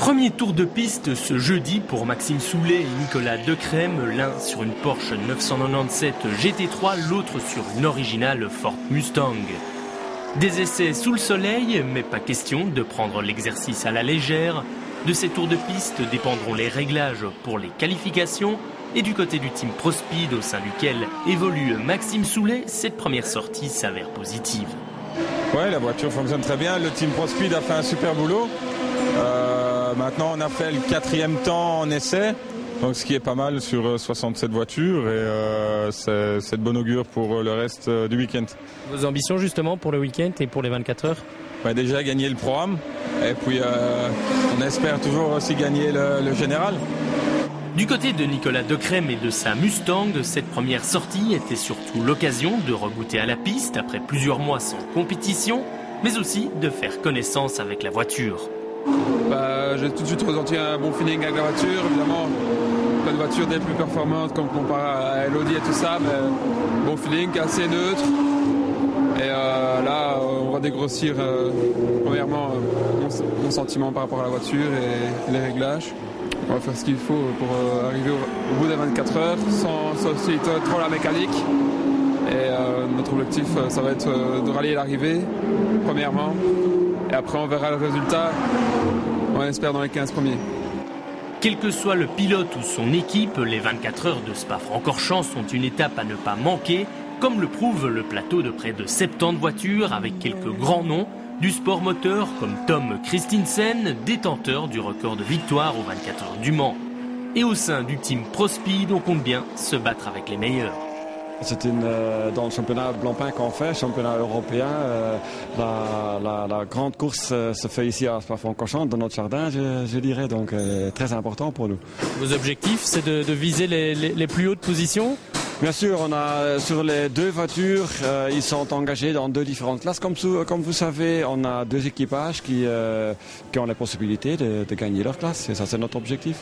Premier tour de piste ce jeudi pour Maxime Soulet et Nicolas Decrème, l'un sur une Porsche 997 GT3, l'autre sur une originale Ford Mustang. Des essais sous le soleil, mais pas question de prendre l'exercice à la légère. De ces tours de piste dépendront les réglages pour les qualifications. Et du côté du team ProSpeed, au sein duquel évolue Maxime Soulet, cette première sortie s'avère positive. Ouais, la voiture fonctionne très bien. Le team ProSpeed a fait un super boulot. Maintenant, on a fait le 4e temps en essai, donc ce qui est pas mal sur 67 voitures et c'est de bon augure pour le reste du week-end. Vos ambitions justement pour le week-end et pour les 24 heures? Déjà gagner le programme et puis on espère toujours aussi gagner le général. Du côté de Nicolas Decrème et de sa Mustang, cette première sortie était surtout l'occasion de regoûter à la piste après plusieurs mois sans compétition, mais aussi de faire connaissance avec la voiture. J'ai tout de suite ressenti un bon feeling avec la voiture, évidemment. Pas de voiture des plus performantes comme comparé à Elodie et tout ça, mais bon feeling, assez neutre. Et là, on va dégrossir premièrement mon sentiment par rapport à la voiture et les réglages. On va faire ce qu'il faut pour arriver au bout des 24 heures sans solliciter trop la mécanique. Et notre objectif, ça va être de rallier l'arrivée, premièrement. Et après, on verra le résultat, on espère dans les 15 premiers. Quel que soit le pilote ou son équipe, les 24 heures de Spa-Francorchamps sont une étape à ne pas manquer, comme le prouve le plateau de près de 70 voitures avec quelques grands noms du sport moteur comme Tom Christensen, détenteur du record de victoire aux 24 heures du Mans. Et au sein du team ProSpeed, on compte bien se battre avec les meilleurs. C'est dans le championnat Blancpain qu'on fait, championnat européen. La grande course se fait ici à Spa-Francorchamps, dans notre jardin, je dirais, donc très important pour nous. Vos objectifs, c'est de viser les plus hautes positions? Bien sûr, on a sur les deux voitures, ils sont engagés dans deux différentes classes. Comme vous savez, on a deux équipages qui ont la possibilité de gagner leur classe, et ça c'est notre objectif.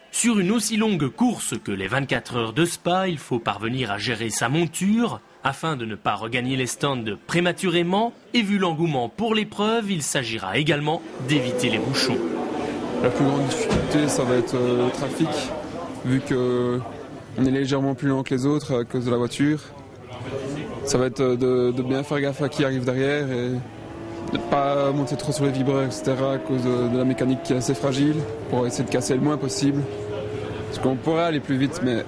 Sur une aussi longue course que les 24 heures de Spa, il faut parvenir à gérer sa monture afin de ne pas regagner les stands prématurément. Et vu l'engouement pour l'épreuve, il s'agira également d'éviter les bouchons. La plus grande difficulté, ça va être le trafic, vu qu'on est légèrement plus lent que les autres à cause de la voiture. Ça va être de bien faire gaffe à qui arrive derrière et de ne pas monter trop sur les vibreurs, etc. à cause de la mécanique qui est assez fragile, pour essayer de casser le moins possible. Parce qu'on pourrait aller plus vite, mais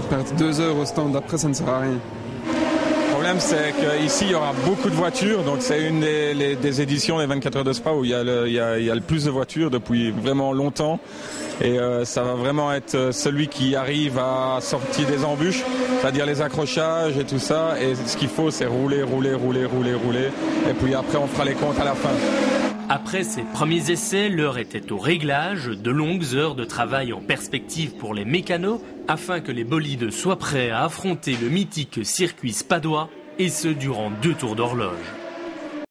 perdre 2 heures au stand d'après, ça ne sert à rien. Le problème, c'est qu'ici, il y aura beaucoup de voitures. Donc, c'est une des éditions des 24 heures de Spa où il y a le plus de voitures depuis vraiment longtemps. Et ça va vraiment être celui qui arrive à sortir des embûches, c'est-à-dire les accrochages et tout ça. Et ce qu'il faut, c'est rouler. Et puis après, on fera les comptes à la fin. Après ces premiers essais, l'heure était au réglage, de longues heures de travail en perspective pour les mécanos, afin que les bolides soient prêts à affronter le mythique circuit spadois, et ce durant 2 tours d'horloge.